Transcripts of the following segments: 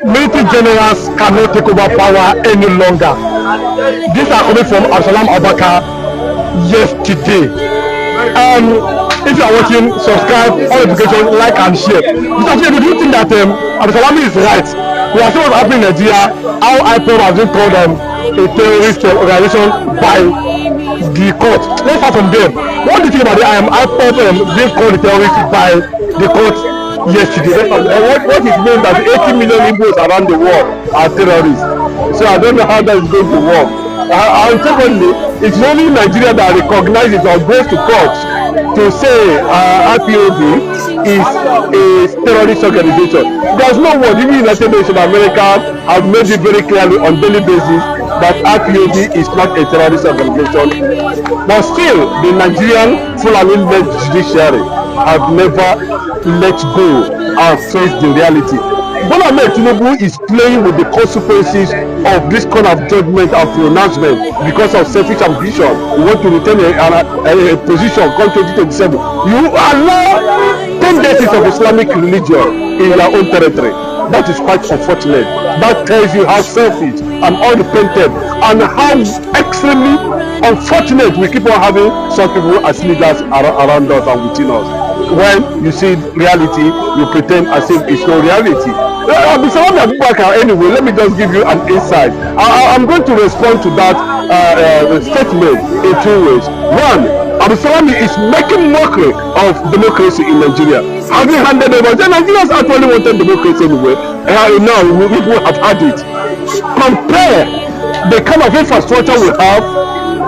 military generals cannot take over power any longer. These are coming from Absalam Abaka yesterday. If you are watching, subscribe, all notifications, like and share. Mr. Chief, do you think that Absalam is right? We are seeing what's happening in Nigeria, how IPOB has been called a terrorist organization by the court. Let's start from there. What do you think about the IPOB being called a terrorist by the court yesterday? What is meant that 80 million Igbos around the world are terrorists? So I don't know how that is going to work. And secondly, it's only Nigeria that recognizes or goes to court to say IPOB is a terrorist organization. There's no word. Even United Nations of America have made it very clearly on daily basis that IPOB is not a terrorist organization. But still, the Nigerian Fulani-led judiciary have never let go and face the reality. Tinubu is playing with the consequences of this kind of judgment and pronouncement because of selfish ambition. We want to retain a position come 2027. You allow 10 days of Islamic religion in your own territory. That is quite unfortunate. That tells you how selfish and unrepentant and how extremely unfortunate we keep on having some people as leaders around us and within us. When you see reality, you pretend as if it's no reality. Anyway, let me just give you an insight. I'm going to respond to that statement in two ways. One, Abdulsalami is making mockery of democracy in Nigeria. Having handed over, the Nigerians actually wanted democracy anyway. Now people have had it. Compare the kind of infrastructure we have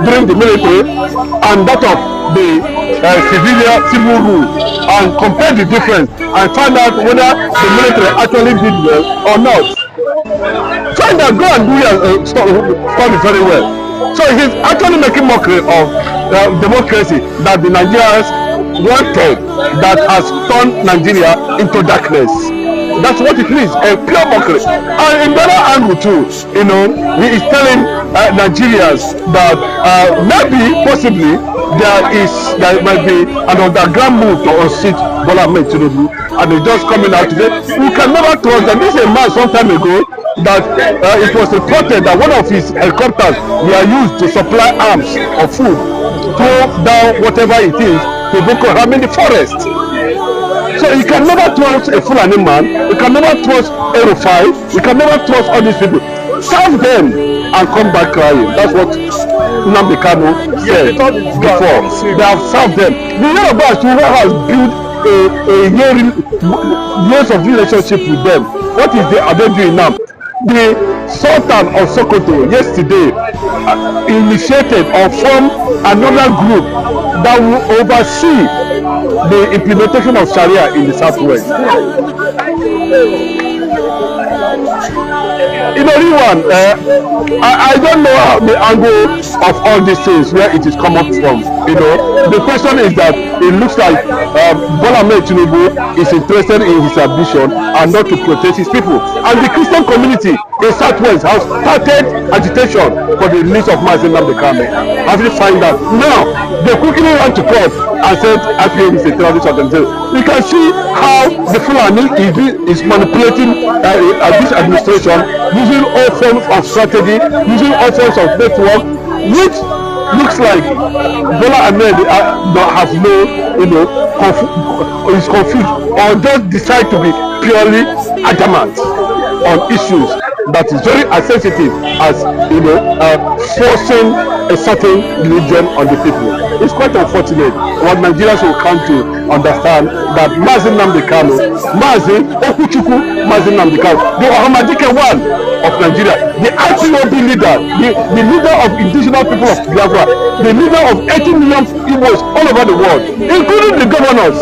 during the military and that of the civil rule, and compare the difference and find out whether the military actually did well or not. Find out, go and do your study very well. So he's actually making mockery of democracy that the Nigerians wanted, that has turned Nigeria into darkness. That's what it is, a pure mockery. And in the other angle too, he is telling Nigerians that maybe, possibly, there might be an underground move to unseat Bola Ahmed Tinubu, and they're just coming out today. We can never trust them. This is a man some time ago that it was reported that one of his helicopters were used to supply arms or food, throw down whatever it is to Boko Haram in the forest. So you can never trust a Fulani man, you can never trust Erufai, you can never trust all these people. Serve them and come back crying. That's what Nnamdi Kanu said before. They have served them. The Yoruba has built years of relationship with them. What are they doing now? The Sultan of Sokoto yesterday initiated or formed another group that will oversee the implementation of Sharia in the Southwest. I don't know the angle of all these things, where it is coming from. The question is that it looks like Bola Ahmed Tinubu is interested in his ambition and not to protect his people. And the Christian community in Southwest has started agitation for the release of Mazi Nnamdi Kanu. Have you find out? Now, they quickly ran to court and said IPOB is a terrorist organization. You can see how the Fulani is manipulating this administration, using all forms of strategy, using all forms of network, which looks like Bola Ahmed has is confused or just decide to be purely adamant on issues that is very sensitive as forcing a certain religion on the people. It's quite unfortunate. What Nigerians will come to understand that Mazi Nnamdi Kanu, Mazi Nnamdi Kanu, the Ahmadiyya one of Nigeria, the IPOB leader, the leader of indigenous people of Biafra, the leader of 80 million Igbos all over the world, including the governors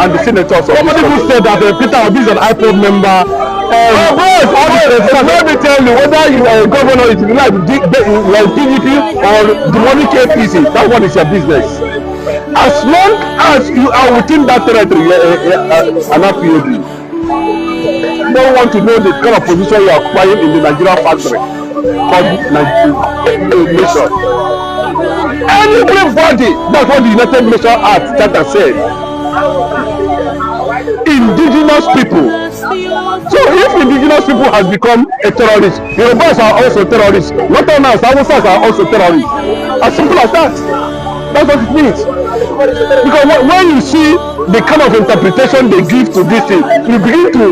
and the senators. Somebody who said that Peter Obi is an IPOB member. Let me tell you, whether you are a governor, if you like PDP or demonic APC, that one is your business. As long as you are within that territory, an IPOB, don't want to know the kind of position you are occupying in the Nigerian factory called nation. Everybody, that's what the United Nations Act Charter said. Indigenous people So if indigenous people has become a terrorist, Yorubas are also terrorists. Northerners, Hausas are also terrorists. As simple as that. That's what it means. Because when you see the kind of interpretation they give to this thing, you begin to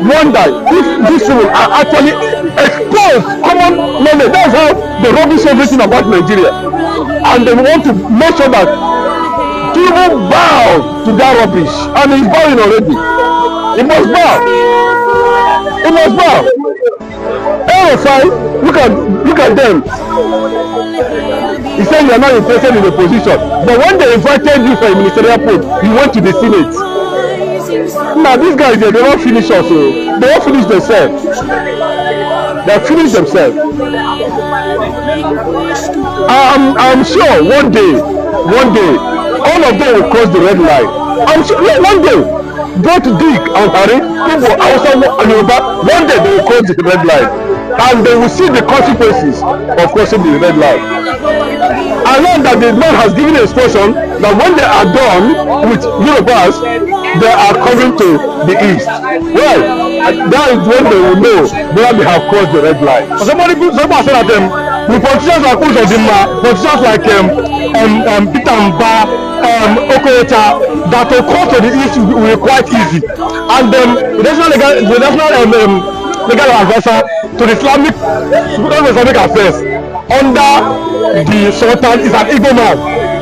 wonder if these people are actually exposed common knowledge. That's how they rubbish everything about Nigeria. And they want to make sure that people bow to that rubbish. And he's bowing already. He must bow. He must bow. Fine. Look at them. He said you are not interested in the position, but when they invited you for a ministerial post, you went to the Senate. Now these guys, they don't finish us. They don't finish themselves. They have finished themselves. I'm sure one day, all of them will cross the red line. I'm sure one day, both Dick and Harry, people outside Yoruba, one day they will cross the red line. And they will see the consequences of crossing the red line. I learned that the man has given instruction that when they are done with Yorubas, they are coming to the east. Well, that is when they will know whether they have crossed the red line. Somebody said that the politicians are close of the politicians like Peter Mba, Okoyecha, that will cross to the east will be quite easy. And the national legal advisor to the Islamic affairs under the Sultan is an Igbo man.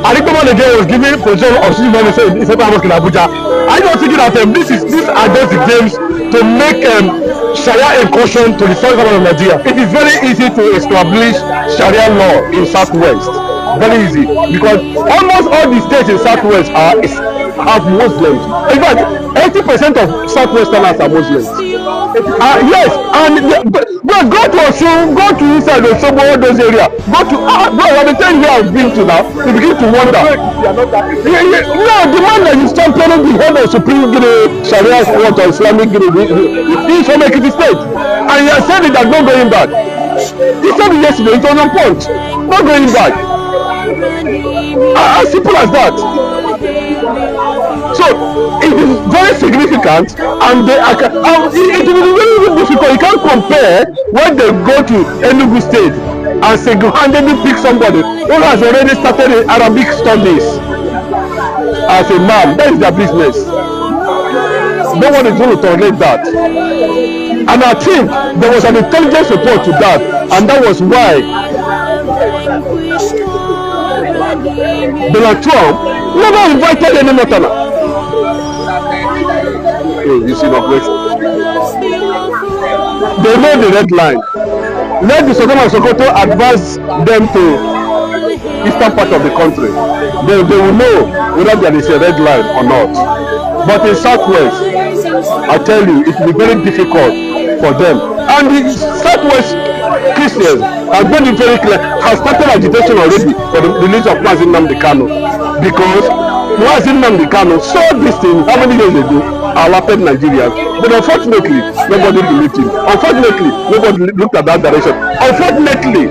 An Igbo man again was giving position of civil minister in Central Mosque in Abuja. I don't think that these are just the games to make Sharia incursion to the southern part of Nigeria. It is very easy to establish Sharia law in Southwest. Very easy, because almost all the states in Southwest have Muslims. In fact, 80% of Southwesterners are Muslims. Yes, and but go to Osun, go to inside Osogbo, all those areas. Go to bro, the time you have been to now, you begin to wonder. No, the man that is championing the head of Supreme Sharia court or Islamic he is from Ekiti State, and he has said it that no going back. He said it yesterday, it was on point. No going back. As simple as that. So it is very significant, and it will be very difficult. You can't compare when they go to Enugu State and single-handedly pick somebody who has already started in Arabic studies as a man. That is their business. No one is going to tolerate that. And I think there was an intelligence report to that, and that was why Donald Trump never invited any Northerner. You see the question. They know the red line. Let the Sultan of Sokoto advise them to eastern part of the country. They will know whether there is a red line or not. But in Southwest, I tell you, it will be very difficult for them. And the Southwest Christians have made it very clear, have started agitation already for the release of Nnamdi Kanu, because Nnamdi Kanu saw this thing how many years ago, alerted Nigerians, but unfortunately nobody believed him. Unfortunately nobody looked at that direction. Unfortunately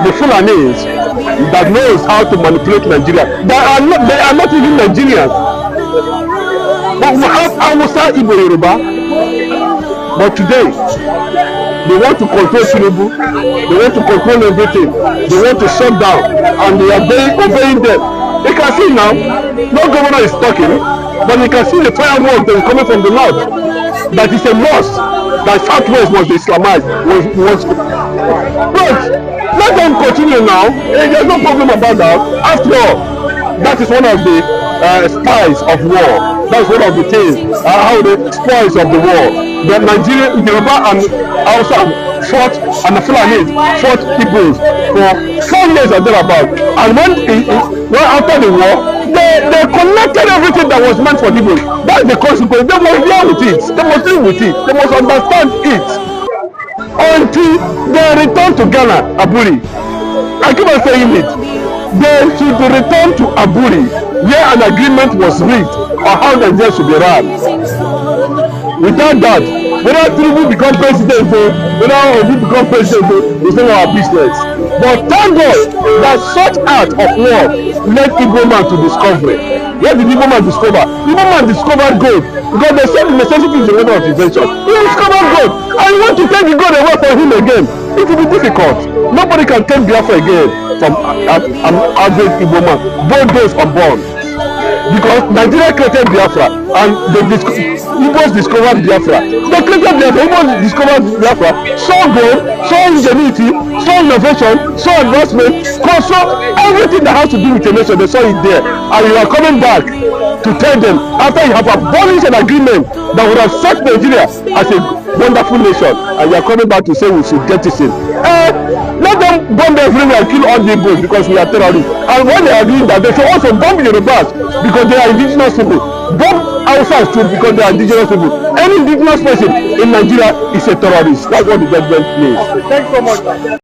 the Fulanis that knows how to manipulate Nigeria, they are not even Nigerians, but we have Hausa, Igbo, Yoruba. But today they want to control Tinubu, they want to control everything, they want to shut down, and they are obeying them. You can see now, no governor is talking, but you can see the fireworks that is coming from the north. That is a must. That Southwest was Islamized. But let them continue now. There's no problem about that. After all, that is one of the spies of war. That's one of the things, how the spoils of the war. The Nigerian, Yoruba and Hausa fought, and the Fulanis fought Igbos for 4 years and thereabout. And when after the war, they collected everything that was meant for the Igbos. That's the consequence. They must deal with it. They must deal with it. They must understand it. Until they return to Ghana, Aburi. I keep on saying it. They should return to Aburi, where an agreement was reached on how Nigeria should be run. Without that, Whether Tinubu become president, whether Obi become president, it's not our business. But thank God that such act of war led Igbo man to discovery. What did Igbo man discover? Igbo man discovered gold because they said the necessity is the weapon of invention. He discovered gold and you want to take the gold away from him again. It will be difficult. Nobody can take Biafra again from an average Igbo man, both those unborn. Because Nigeria created Biafra and Igbos discovered Biafra. They created Biafra, Igbos discovered Biafra, saw gold, saw ingenuity, saw innovation, saw advancement, saw everything that has to do with a nation. They saw it there. And you are coming back to tell them after you have abolished an agreement that would have set Nigeria as a wonderful nation, and you are coming back to say we should get it in. Let them bomb everywhere and kill all the Igbos because we are terrorists. And when they are doing that, they should also bomb Yorubas because they are indigenous people. Bomb Hausas too because they are indigenous people. Any indigenous person in Nigeria is a terrorist. That's what the judgment means. Thanks so much.